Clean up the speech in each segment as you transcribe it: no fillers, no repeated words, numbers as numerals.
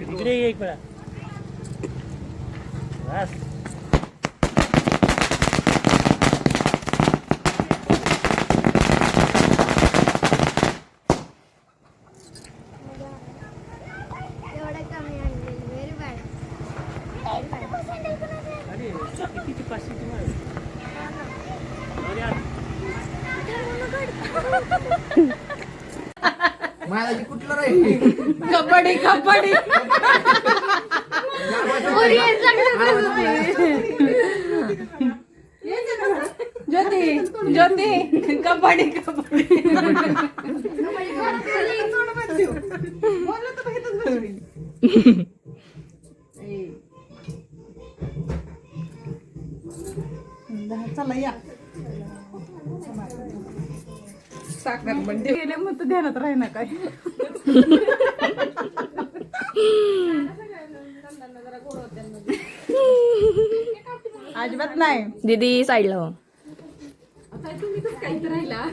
इकडे एक वेळा बस किती 500 माझी कुठलं राहील कबड्डी कबड्डी ज्योती ज्योती कबड्डी कबड्डी चला या साखर म्हणजे गेले मग तर ध्यानात राही ना काय अजिबात नाही दीदी साईडला हो तुम्ही कसं काहीच राहिला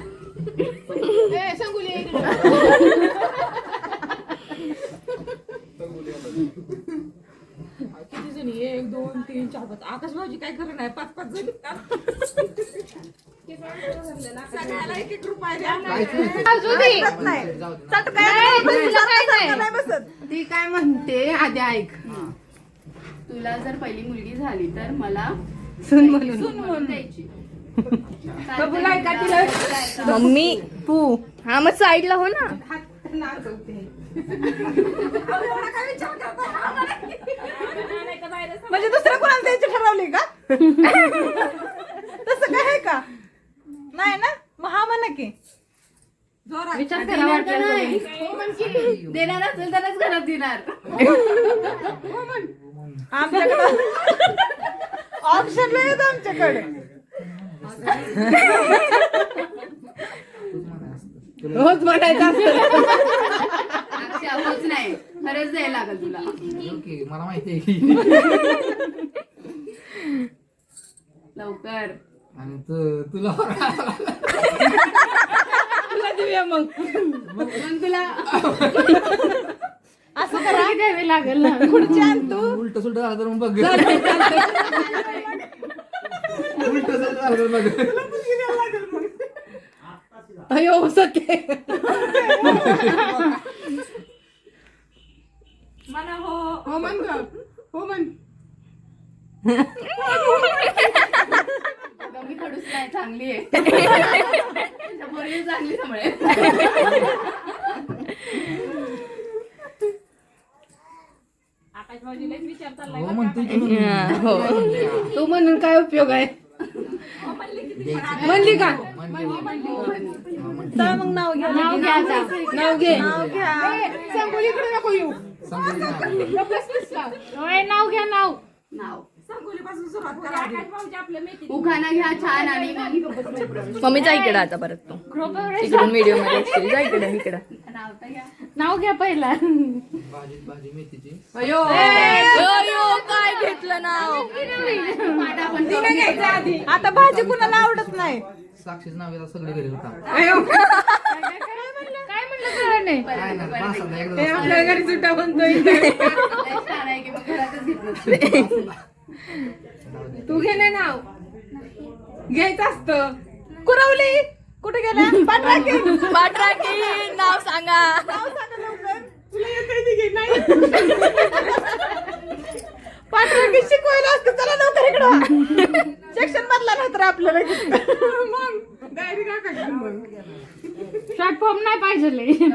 किती जणी 1 2 3 4 5 आकाश भाऊजी काय करणार आहे 5 जणी सगळ्याला 1 रुपया द्या ती काय म्हणते आधी ऐक तुला जर पहिली मुलगी झाली तर मला सून म्हणून द्यायची मम्मी तू हा मग साईडला हो ना म्हणजे दुसऱ्या कोणाला द्यायची ठरवली का तसं काय आहे का नाही ना मग हा म्हणा की विचार करा देणार असेल तरच घरात देणार आमच्याकडे ऑप्शन येत आमच्याकडे होच म्हणायचं असतं होच नाही खरंच द्यायला लागल तुला ओके मला माहिती आहे की लवकर आणि तुला तुला देऊया मग तुला असं करा द्यावे लागेल ना खुर्ची आण तू उलट सुलट झालं तर मग बघ उलट सुलट झालं तर बघ अयो सके मला हो म्हण ग हो म्हण मी खडूस नाही चांगली आहे चांगली समळे हो म्हणतोय की म्हणून. हो तू म्हणून काय उपयोग आहे म्हणली का चला मग नाव घ्या नाव घ्या आता. नाव घे संगोलीकडे नको येऊ नाव घ्या नाव नाव उखाणा घ्या छान आणि मम्मी जा इकडे आता परत तू इकडून व्हिडिओ मध्ये असशील. जा इकडे इकडे नाव घ्या पहिला भाजी मेथीची अयो काय घेतलं नाव आता भाजी कुणाला आवडत नाही साक्षीच नाव येतात सगळे घरी होता अयो काय म्हणलं नाही काय नाही बसायला एकदा हे आपल्या घरी सुट्टा बनतोय तू घे ना नाव घ्यायचं असतं कुरवली कुठे गेल्या पाठराखी नाव सांगा तुला येते नाही पाठराखी शिकवायला असतं चला लवकर इकडं सेक्शन मधला नंतर आपल्याला मग डायरी का शॉर्ट फॉर्म नाही पाहिजे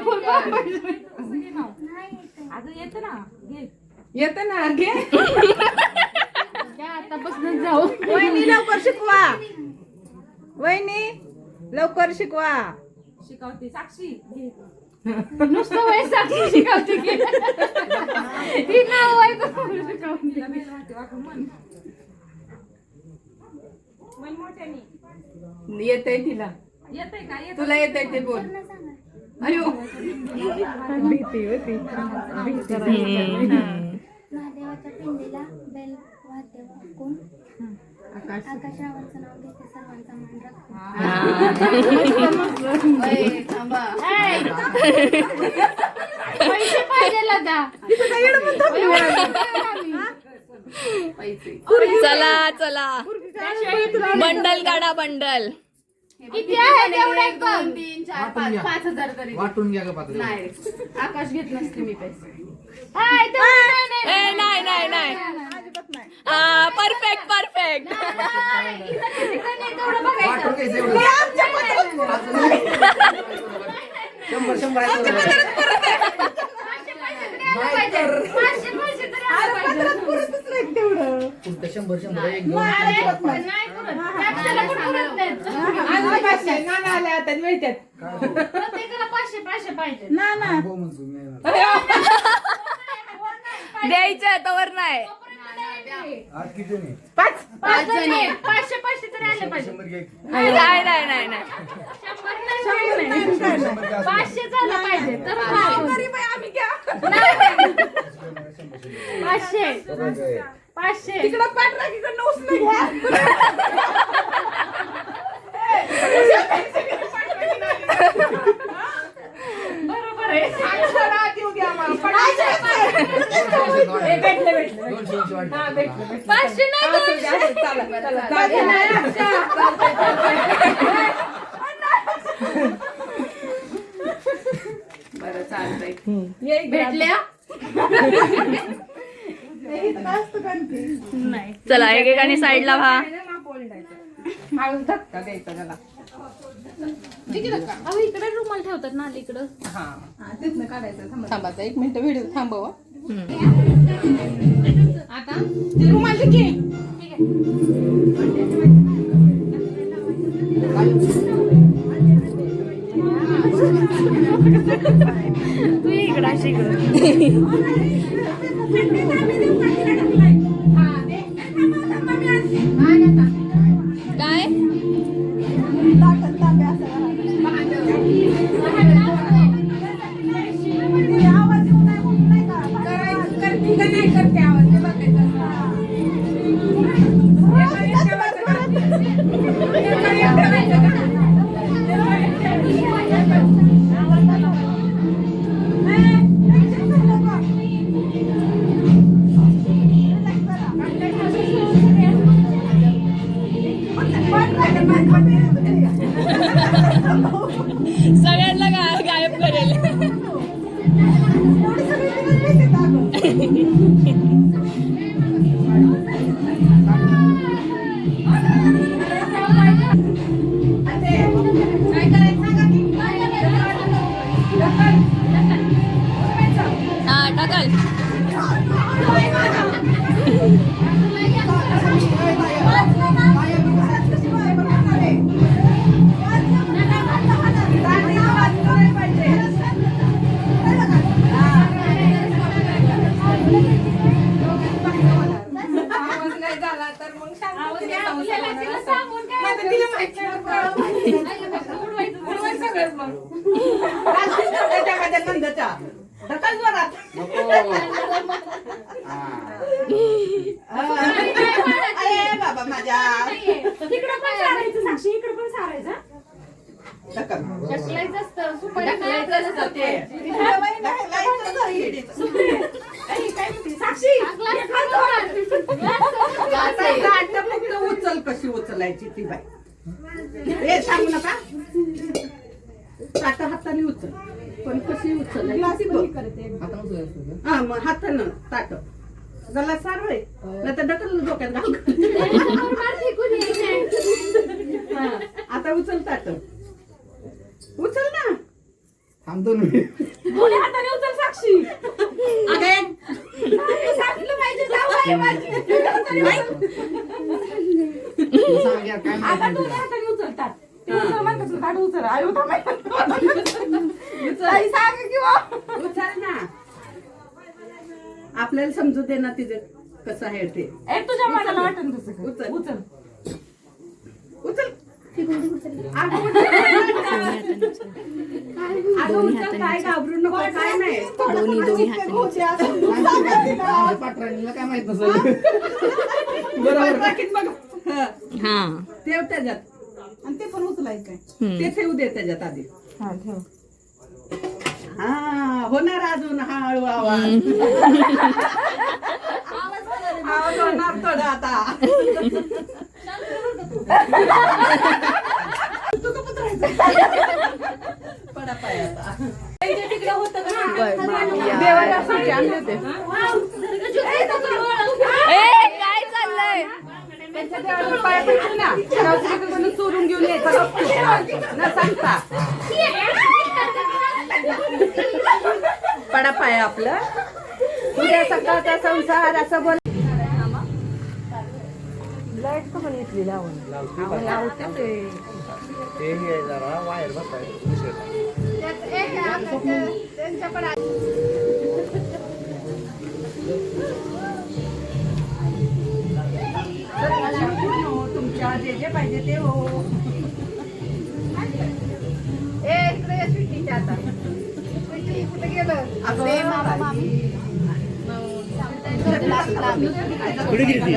फुल फॉर्म पाहिजे येतं ना घे. आतापासून जाऊ. वहिनी लवकर शिकवा. वहिनी लवकर शिकवा. नुसतं वय साक्षी शिकवते की ही नाव वय शिकवते. येतंय तिला. तुला येतंय ते बोल. अयो भीती होती. महादेवाच्या पिंडीला बेल वाद्य वाकून आकाशरावांचं नाव घेते सर्वांचा मान राखते. थांबा. पैसे पाहिजे लगा. पैसे चला चला बंडल काढा बंडल. किती आहे तेवढे 2, 3, 4, 5, 5,000 तरी. वाटून घ्या का पात्र. नाही आकाश घेत नसते मी पैसे. ए नाही नाही नाही हा परफेक्ट परफेक्ट. वाटून घ्यायचं एवढं. 100 पुढचं 100 1 2 आल्या आता मिळतात. प्रत्येकाला 500 पाहिजे. ना ना द्यायचं तवर नाही. 5 जणी 500 तरी आले पाहिजे. नाही नाही नाही नाही 500 झालं पाहिजे तर 500 तिकडं पाठराखीकडनं उचलून घ्या. बरोबर आहे. देऊ द्या आम्हाला. 200 वाटतं. 500 नाही 200. बरं चालतंय. भेटल्या नाही. चला एकेकाने साईडला व्हा. हळूच धक्का द्यायचा त्याला. अहो इकडे रुमाल ठेवतात ना इकडं. हा तिथनं काढायचं. थांबाचा 1 मिनिट व्हिडिओ थांबव. आता ते रुमाल घे. तू इकडं अशी इकडं. काय सगळ्यांना गायब करेल. हा टाकाल. बाबा माझ्या तिकडं पण सारायचं साक्षी इकडं पण सारायचं. ढकलायचं असतं सुपारी साक्षी फक्त उचल कशी उचलायची ती बाई. हे सांगू नका. ताट हाताने उचल पण कशी उचलायची ती बघ. हा मग हातानं ताट गला सारवय नाही तर ढकल डोक्यात घाल. आता उचल ताट उचल ना. थांब 2 मिनिट. दोन्ही हाताने उचल साक्षी. सांगितलं पाहिजे जाऊ आहे माझी. तू सांग यार, काय माहिती आता नाही दोन्ही तुला. हाताने उचलतात. ते उचल म्हणतात तुला, काढ उचल. आयो थांबाय. ताई सांग किंवा उचल ना. आपल्याला समजू दे ना तिचं कसं आहे ते. एक तुझ्या मनाला वाटन तसं कर. उचल उचल उचल. अगं उचल, काय घाबरू नको, काय नाही. दोन्ही हाताने माझ्या पाटराणीला काय माहित नसेल. बरोबर. राखीत बघ. हं. हा ठेव त्याच्यात आणि ते पण उचलायचं. ते ठेवू दे त्याच्यात आधी. हा होणार अजून हळू आवाज. आवाज होणार थोडं आता. तू का पत्रायचं? पडा पाय आता. तिकडे होतं का? देवाऱ्यासाठी आणले होते. काय चाललंय त्यांच्या देवाला पाय पडले ना, गावकऱ्याकडून चोरून घेऊन यायचं न सांगता. पडा पाय आपलं. उद्या सकाळचा संसार असं बोल. लाईट का पण येतली लावून ते हे जरा वायर बसायचं. तुमच्या जे जे पाहिजे ते हो. कुठे गेलं कुठे गेली ती?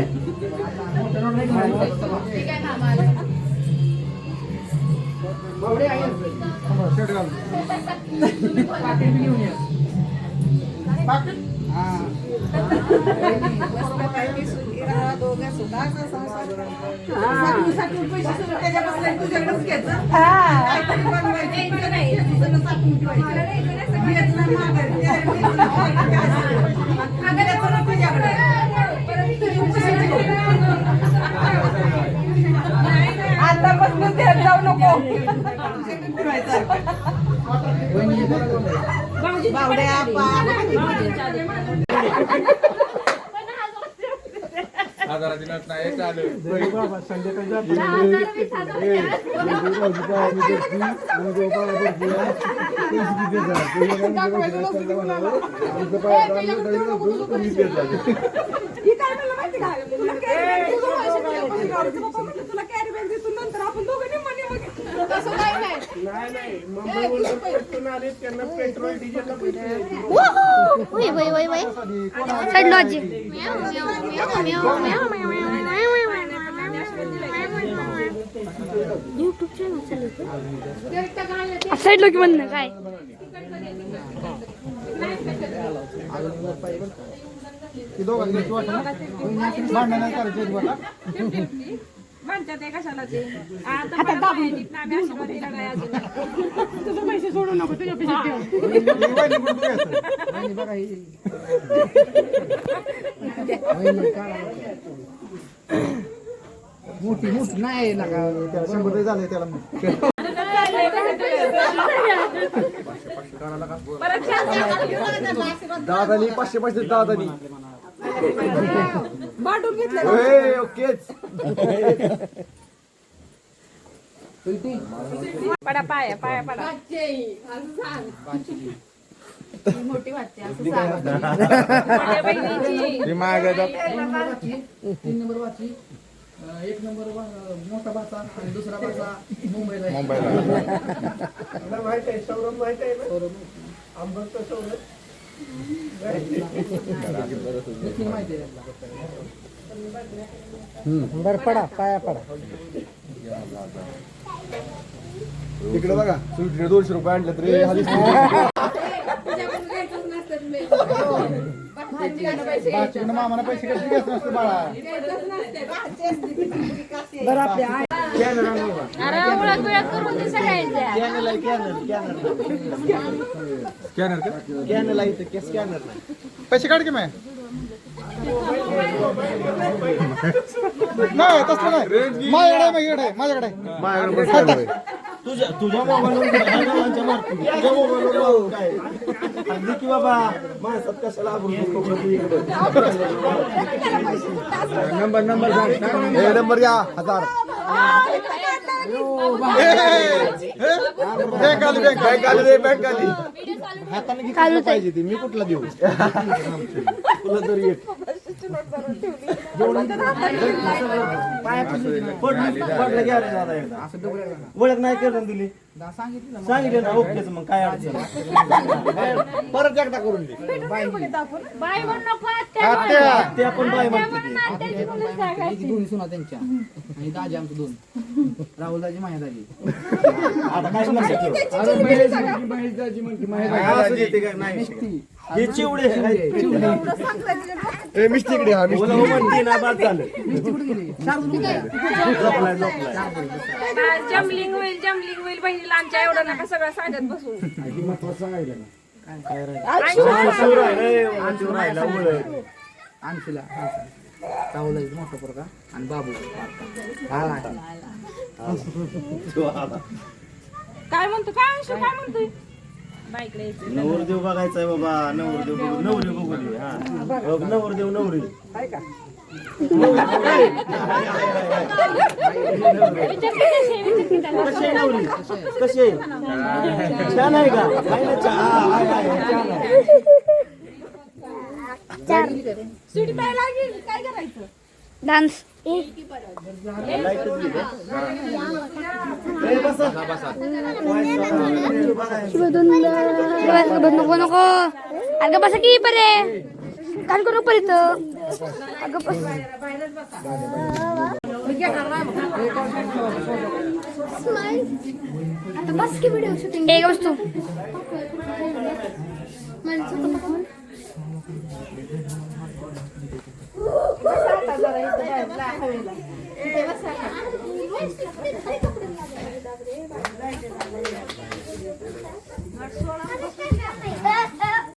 बावडे आहे. पाकीट घेऊन ये. हा. तुझ्याकडेच घ्यायचं. आतापासून देत जाऊ नको. बावड्या तुला कॅरी बॅग देतो नंतर आपण दोघांनी म्हणे मग तसं नाही. साईड लोक म्हणणं काय म्हणतात ते कशाला ते आता दाबून तुझं पैसे सोडू नको, तुझ्या पैसे मोठी मोठी नाही नका 100 झाले त्याला. दादानी 500 दादानी बाटून घेतलं. ओकेच. पडा पाया पाया पडा. मोठी वाटते असं सांग. 3 नंबर वाची. 1 नंबर मोठा भाचा आणि दुसरा भाचा मुंबईला. माहित आहे सौरभ, माहित आहे आंबरचं सौरभ माहिती आहे. बरं पडा पाया पडा. इकडे बघा, 200 रुपये आणले तरी हाली मामाला पैसे कसे घेत नसते बाळा. बरं आपल्या स्कॅनर पैसे काढ की नाही तसलं नाही. माझ्याकडे माझ्याकडे तुझ्या मोबाईलवर मारतो तुझ्या मोबाईलवर काय अगदी की बाबा माणसात कशाला आबरू नंबर सांग हे नंबर घ्या 1000 बँक आली हाताने किती पाहिजे ती मी कुठला देऊ तुला तरी एक पडलं घ्या रे दादा एकदा ओळख नाही करून दिली सांगितलं ना ओकेच मग काय अडचण परत एकदा करून दे ते आपण बाय म्हणतो ही दोन्ही सुना त्यांच्या आणि दाजी आमचं दोन राहुल दाजी माया दाजी आता काय लक्षात ठेव अरे महेश दाजी म्हणते असं देते काय नाही हे चिवडे ए मिस्टेकडे हा बोला हो म्हणते ना बाद झालं झोपलाय जमलिंग होईल बहिणीला आमच्या एवढं नका सगळं सांगत बसून. आणशीला राहुल दाजी मोठा पोरगा आणि बाबू काय म्हणतो काय म्हणतोय नवरदेव बघायचाय बाबा नवरदेव बघू नवरी बघू दे हा बघ नवरदेव नवरी कसे नवरी कसे छान आहे का आहे ना छान काय करायचं डान्स नको नको अगं बसा की परे कान करू परत अगं बस आता बस की व्हिडिओ शूटिंग एक वस्तू जरा